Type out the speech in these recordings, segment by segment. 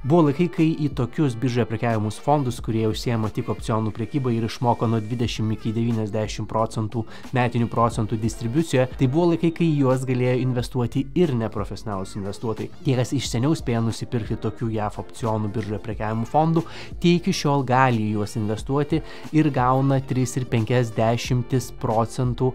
Buvo laikai, kai į tokius biržoje prekiavimus fondus, kurie užsiema tik opcionų prekybą ir išmoko nuo 20 iki 90% metinių procentų distribucijoje, tai buvo laikai, kai juos galėjo investuoti ir neprofesionalūs investuotojai. Tie, kas iš seniau spėjo nusipirkti tokių JAV opcionų biržoje prekiavimų fondų, tie iki šiol gali juos investuoti ir gauna 3,5%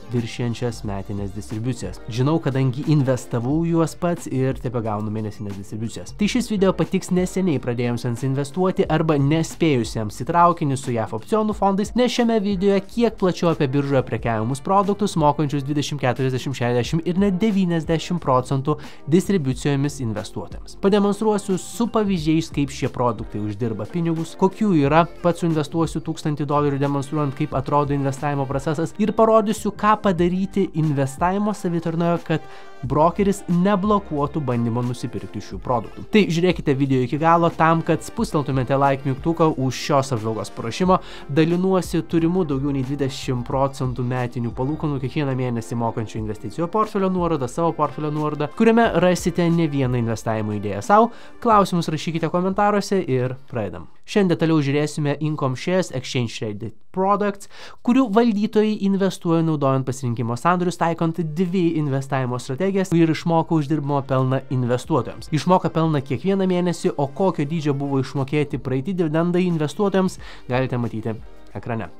viršijančias metinės distribucijas. Žinau, kadangi investavau juos pats ir tebegaunu mėnesinės distribucijas. Tai šis video patiks neseniai pradėjusiems investuoti arba nespėjusiems į traukinį su JAV opcionų fondais, nes šiame videoje kiek plačiau apie biržoje prekiavimus produktus, mokančius 20, 40, 60 ir net 90% distribucijomis investuotojams. Pademonstruosiu su pavyzdžiais, kaip šie produktai uždirba pinigus, kokių yra, pats suinvestuosiu $1000 demonstruojant, kaip atrodo investavimo procesas ir parodysiu, ką padaryti investavimo savitarnoje, kad brokeris neblokuotų bandymo nusipirkti šių produktų. Tai žiūrėkite video iki galo tam, kad spusteltumėte like mygtuką už šios apžvalgos parašymo. Dalinuosi turimų daugiau nei 20% metinių palūkanų kiekvieną mėnesį mokančių investicijų portfelio nuorodą, savo portfelio nuorodą, kuriame rasite ne vieną investavimo idėją savo. Klausimus rašykite komentaruose ir pradedam. Šiandien detaliau žiūrėsime Income Shares Exchange Traded Products, kurių valdytojai investuoja naudojant pasirinkimo sandorius, taikant dvi investavimo strategijas ir išmoka uždirbamo pelną investuotojams. Išmoka pelną kiekvieną mėnesį, o kokio dydžio buvo išmokėti praeiti dividendai investuotojams, galite matyti ekrane.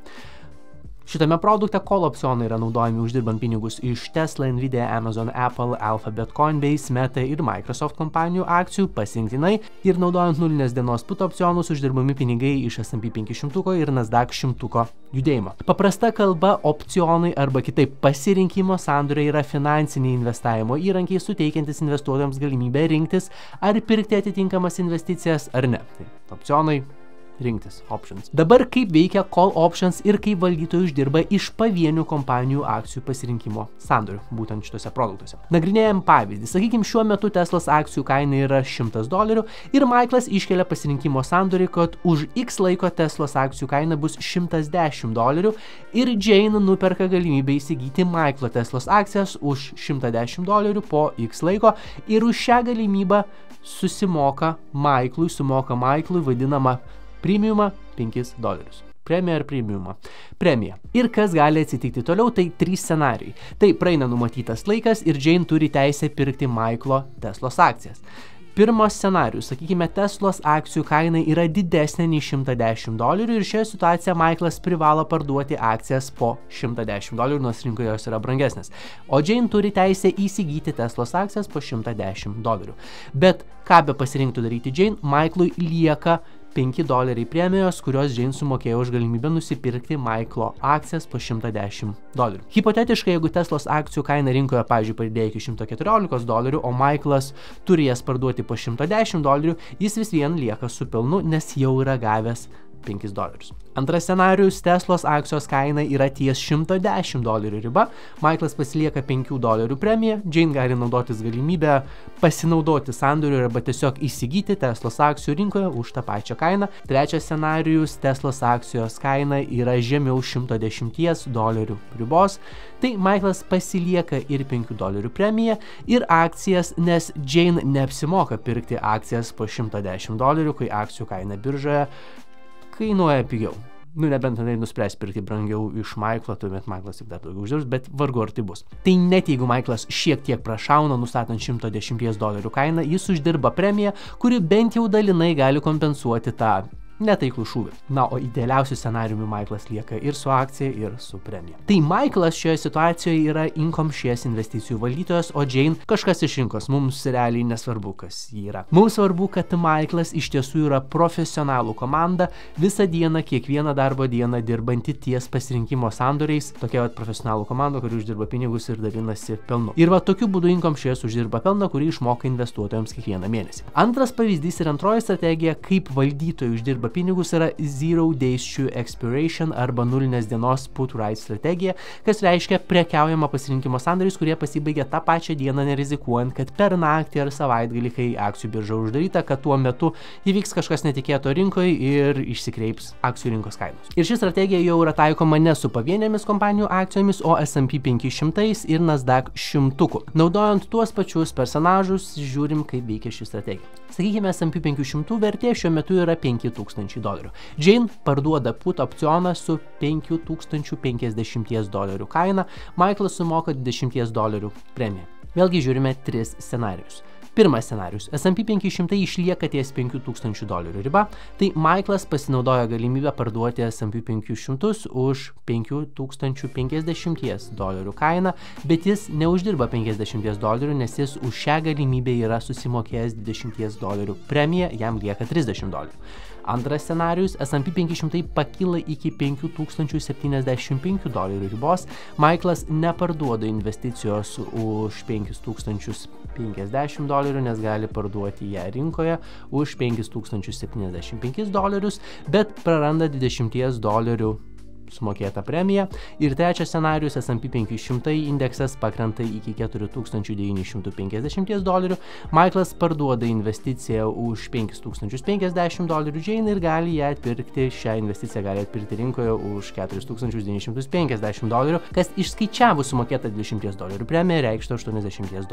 Šitame produkte call opcionai yra naudojami uždirbant pinigus iš Tesla, Nvidia, Amazon, Apple, Alphabet, Coinbase, Meta ir Microsoft kompanijų akcijų pasirinktinai ir naudojant nulinės dienos put opcionus uždirbami pinigai iš S&P 500 ir Nasdaq 100 judėjimo. Paprasta kalba, opcionai arba kitaip pasirinkimo sandoriai yra finansiniai investavimo įrankiai, suteikiantis investuotojams galimybę rinktis ar pirkti atitinkamas investicijas ar ne. Tai opcionai. Rinktis options. Dabar kaip veikia call options ir kaip valdytojai uždirba iš pavienių kompanijų akcijų pasirinkimo sandorių, būtent šituose produktuose. Nagrinėjam pavyzdį. Sakykime, šiuo metu Teslos akcijų kaina yra $100 ir Michaelas iškelia pasirinkimo sandorį, kad už X laiko Teslos akcijų kaina bus $110 ir Jane nuperka galimybę įsigyti Michaelo Teslos akcijas už $110 po X laiko ir už šią galimybę sumoka Michaelui vadinamą premiumą $5. Premija ar premiumą? Premija. Ir kas gali atsitikti toliau, tai 3 scenarijai. Tai praeina numatytas laikas ir Jane turi teisę pirkti Michaelo Teslos akcijas. Pirmas scenarijus, sakykime, Teslos akcijų kaina yra didesnė nei $110 ir šioje situacijoje Michaelas privalo parduoti akcijas po $110, nors rinkoje jos yra brangesnės. O Jane turi teisę įsigyti Teslos akcijas po $110. Bet ką be pasirinktų daryti Jane, Michaelui lieka $5 premijos, kurios Jane sumokėjo už galimybę nusipirkti Michaelo akcijas po $110. Hipotetiškai, jeigu Teslos akcijų kaina rinkoje, pavyzdžiui, padidėjo iki $114, o Michaelas turi jas parduoti po $110, jis vis vien lieka su pelnu, nes jau yra gavęs $5. Antras scenarijus, Teslos akcijos kaina yra ties $110 riba, Michaelas pasilieka $5 premiją, Jane gali naudotis galimybę pasinaudoti sandoriu arba tiesiog įsigyti Teslos akcijų rinkoje už tą pačią kainą. Trečias scenarijus, Teslos akcijos kaina yra žemiau $110 ribos, tai Michaelas pasilieka ir $5 premiją ir akcijas, nes Jane neapsimoka pirkti akcijas po $110, kai akcijų kaina biržoje kainuoja pigiau. Nebent jinai nuspręs pirkti brangiau iš Michaelo, tuomet Michaelas tik dar daugiau uždirbs, bet vargu ar tai bus. Tai net jeigu Michaelas šiek tiek prašauna, nustatant $110 kainą, jis uždirba premiją, kuri bent jau dalinai gali kompensuoti tą netaiklų šūvį. Na, o idealiausiu scenariumi Michaelas lieka ir su akcija, ir su premija. Tai Michaelas šioje situacijoje yra Income Shares investicijų valdytojas, o Jane kažkas iš rinkos. Mums realiai nesvarbu, kas jį yra. Mums svarbu, kad Michaelas iš tiesų yra profesionalų komanda, visą dieną, kiekvieną darbo dieną dirbanti ties pasirinkimo sandoriais. Tokia profesionalų komanda, kuri uždirba pinigus ir dalinasi pelnu. Ir tokiu būdu Income Shares uždirba pelną, kurį išmoka investuotojams kiekvieną mėnesį. Antras pavyzdys ir antroji strategija, kaip valdytojai uždirba pinigus, yra Zero Days to Expiration arba nulinės dienos put right strategija, kas reiškia prekiaujama pasirinkimo sandoriais, kurie pasibaigia tą pačią dieną, nerizikuojant, kad per naktį ar savaitgalį, kai akcijų birža uždaryta, kad tuo metu įvyks kažkas netikėto rinkoje ir išsikreips akcijų rinkos kainos. Ir ši strategija jau yra taikoma ne su pavienėmis kompanijų akcijomis, o S&P 500 ir Nasdaq 100. Naudojant tuos pačius personažus, žiūrim, kaip veikia ši strategija. Sakykime, S&P 500 vertė šiuo metu yra $5,000. Jane parduoda put opcioną su $5,050 kaina, Michaelas sumoka $20 premiją. Vėlgi žiūrime 3 scenarius. Pirmas scenarius. S&P 500 išlieka ties $5,000 riba, tai Michaelas pasinaudoja galimybę parduoti S&P 500 už $5,050 kainą, bet jis neuždirba $50, nes jis už šią galimybę yra susimokėjęs $20 premiją, jam lieka $30. Antras scenarius. S&P 500 pakyla iki $5,075 ribos, Michaelas neparduoda investicijos už $5,050, nes gali parduoti ją rinkoje už $5,075, bet praranda $20 sumokėta premija. Ir trečias scenarius. S&P 500 indeksas pakrenta iki $4,950. Michaelas parduoda investiciją už $5,050 Jane ir gali ją atpirkti, šią investiciją gali atpirkti rinkoje už $4,950, kas išskaičiavus sumokėtą $20 premiją reikštų $80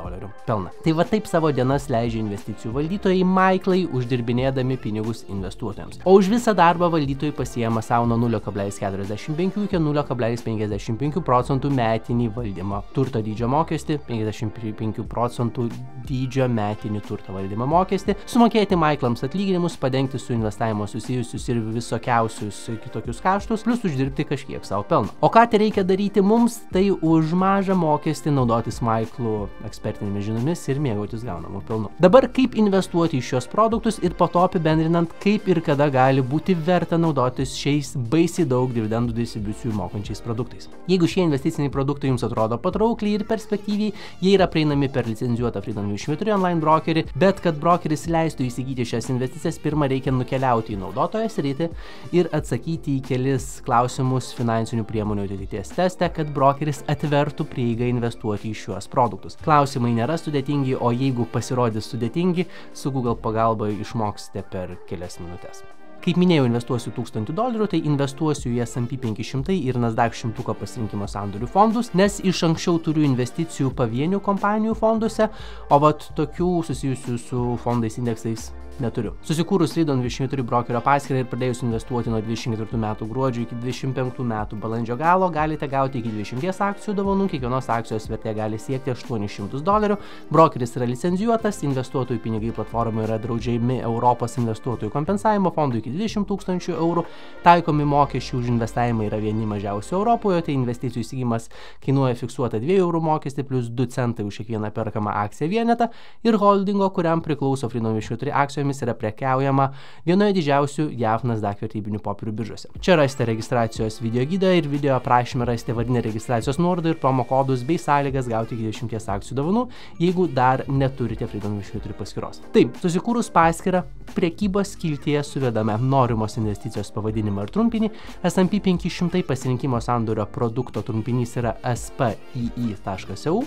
pelną. Tai va taip savo dienas leidžia investicijų valdytojai Michaelai, uždirbinėdami pinigus investuotojams. O už visą darbą valdytojai pasiema savo nuo 0,45 iki 0,55% metinį valdymo turto dydžio mokestį, 55% dydžio metinį turto valdymo mokestį, sumokėti Michaelams atlyginimus, padengti su investavimo susijusius ir visokiausius kitokius kaštus, plus uždirbti kažkiek savo pelno. O ką tai reikia daryti mums, tai už mažą mokestį naudotis Michaelų ekspertinėmis žiniomis ir mėgautis gaunamų pelnų. Dabar kaip investuoti į šios produktus ir po to apibendrinant, kaip ir kada gali būti verta naudotis šiais baisiai daug dividendų distribucijų mokančiais produktais. Jeigu šie investiciniai produktai jums atrodo patraukliai ir perspektyviai, jie yra prieinami per licencijuotą Freedom 24 online brokerį, bet kad brokeris leistų įsigyti šias investicijas, pirmą reikia nukeliauti į naudotojo sritį ir atsakyti į kelis klausimus finansinių priemonių atitikties teste, kad brokeris atvertų prieigą investuoti į šiuos produktus. Klausimai nėra sudėtingi, o jeigu pasirodys sudėtingi, su Google pagalba išmoksite per kelias minutės. Kaip minėjau, investuosiu $1,000, tai investuosiu į S&P 500 ir Nasdaq 100 pasirinkimo sandorių fondus, nes iš anksčiau turiu investicijų pavienių kompanijų fonduose, o vat tokių susijusių su fondais indeksais neturiu. Susikūrus Freedom 24 brokerio paskyrą ir pradėjus investuoti nuo 24 metų gruodžio iki 25 metų balandžio galo, galite gauti iki 20 akcijų dovanų, kiekvienos akcijos vertė gali siekti $800. Brokeris yra licencijuotas, investuotojų pinigai platformoje yra draudžiami Europos investuotojų kompensavimo fondų iki €20,000, taikomi mokesčiai už investavimą yra vieni mažiausių Europoje, tai investicijų įsigijimas kainuoja fiksuotą €2 mokestį plus 2 centai už kiekvieną perkamą akciją vienetą ir holdingo, kuriam priklauso Freedom 24 akcijomis, yra prekiaujama vienoje didžiausių JAV Nasdaq vertybinių popierių biržose. Čia rasite registracijos video gidą ir video aprašymę rasite vardinę registracijos nuorodą ir promo kodus bei sąlygas gauti iki 20 akcijų dovanų, jeigu dar neturite Freedom 24 paskyros. Taip, susikūrus paskyrą, prekybos skiltyje suvedame norimos investicijos pavadinimą ir trumpinį. S&P 500 pasirinkimo sandorio produkto trumpinys yra SPII.eu.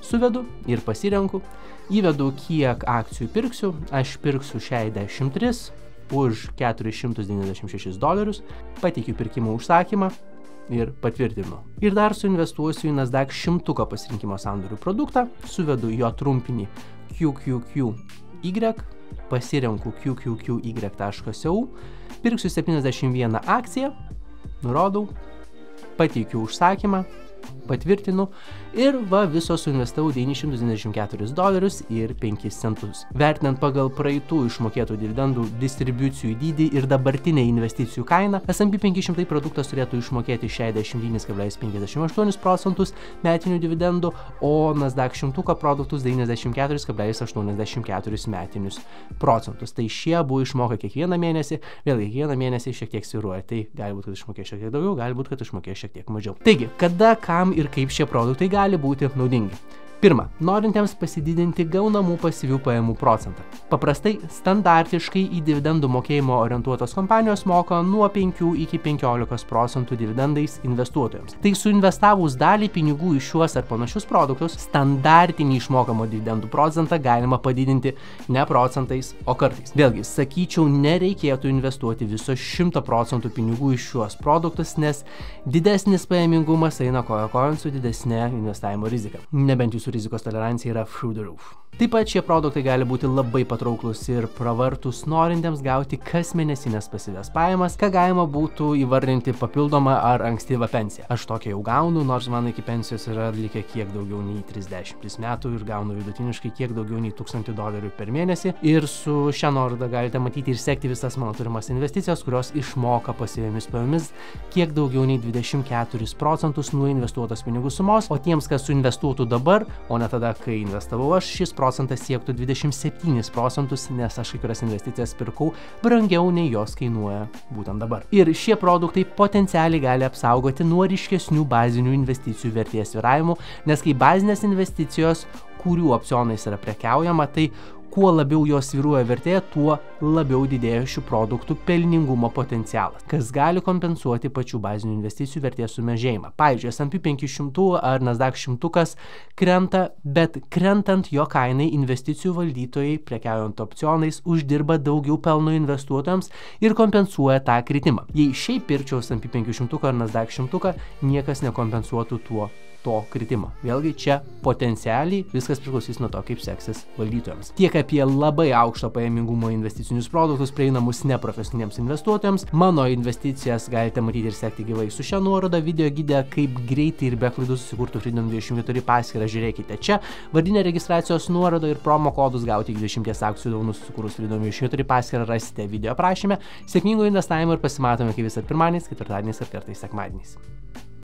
Suvedu ir pasirenku, įvedu kiek akcijų pirksiu, aš pirksiu 63 už $496, pateikiu pirkimo užsakymą ir patvirtinu. Ir dar suinvestuosiu į Nasdaq 100 pasirinkimo sandorių produktą, suvedu jo trumpinį QQQY, pasirenku QQQY.eu, pirksiu 71 akciją, nurodau, pateikiu užsakymą, patvirtinu ir va viso suinvestavau $994 ir 5 centus. Vertinant pagal praeitų išmokėtų dividendų distribucijų dydį ir dabartinę investicijų kainą, S&P 500 produktas turėtų išmokėti 69,58% metinių dividendų, o Nasdaq 100 produktus 94,84 metinius procentus. Tai šie buvo išmoka kiekvieną mėnesį, vėlgi kiekvieną mėnesį šiek tiek svyruoja, tai gali būti, kad išmokė šiek tiek daugiau, gali būti, kad išmokė šiek tiek mažiau. Taigi, kada, kam ir kaip šie produktai gali būti naudingi? Pirma, norintiems pasididinti gaunamų pasyvių pajamų procentą. Paprastai, standartiškai į dividendų mokėjimo orientuotos kompanijos moka nuo 5 iki 15% dividendais investuotojams. Tai suinvestavus dalį pinigų į šiuos ar panašius produktus, standartinį išmokamo dividendų procentą galima padidinti ne procentais, o kartais. Vėlgi, sakyčiau, nereikėtų investuoti viso 100% pinigų į šiuos produktus, nes didesnis pajamingumas eina koja kojon su didesnė investavimo rizika. Nebent jūsų rizikos tolerancija yra through the roof. Taip pat šie produktai gali būti labai patrauklus ir pravartus norintiems gauti kasmėnesinės pasyvias pajamas, ką galima būtų įvardinti papildomą ar ankstyvą pensiją. Aš tokią jau gaunu, nors man iki pensijos yra likę kiek daugiau nei 30 metų ir gaunu vidutiniškai kiek daugiau nei $1000 per mėnesį. Ir su šią nuorodą galite matyti ir sekti visas mano turimas investicijas, kurios išmoka pasyviomis pajamomis kiek daugiau nei 24% nuo investuotos pinigų sumos, o tiems, kas suinvestuotų dabar, o ne tada, kai investavau aš, šis procentas siektų 27%, nes aš kai kurias investicijas pirkau brangiau nei jos kainuoja būtent dabar. Ir šie produktai potencialiai gali apsaugoti nuo ryškesnių bazinių investicijų vertės svyravimų, nes kai bazinės investicijos, kurių opcionais yra prekiaujama, tai kuo labiau jos svyruoja vertė, tuo labiau didėja šių produktų pelningumo potencialas, kas gali kompensuoti pačių bazinių investicijų vertės sumažėjimą. Pavyzdžiui, S&P 500 ar Nasdaq 100 krenta, bet krentant jo kainai investicijų valdytojai prekiaujant opcionais uždirba daugiau pelno investuotojams ir kompensuoja tą kritimą. Jei šiaip pirkčiau S&P 500 ar Nasdaq 100, niekas nekompensuotų to kritimo. Vėlgi čia potencialiai viskas priklausys nuo to, kaip seksis valdytojams. Tiek apie labai aukšto pajamingumo investicinius produktus prieinamus neprofesiniams investuotojams. Mano investicijas galite matyti ir sekti gyvai su šia nuoroda. Video gide, kaip greitai ir be klaidų susikurtų Freedom24 paskyrą, žiūrėkite čia. Vardinę registracijos nuorodą ir promo kodus gauti iki 10 akcijų dovanų susikūrus Freedom24 paskyrą rasite video aprašyme. Sėkmingo investavimo ir pasimatome kaip visad pirmadieniais, ketvirtadieniais ir kartais sekmadieniais.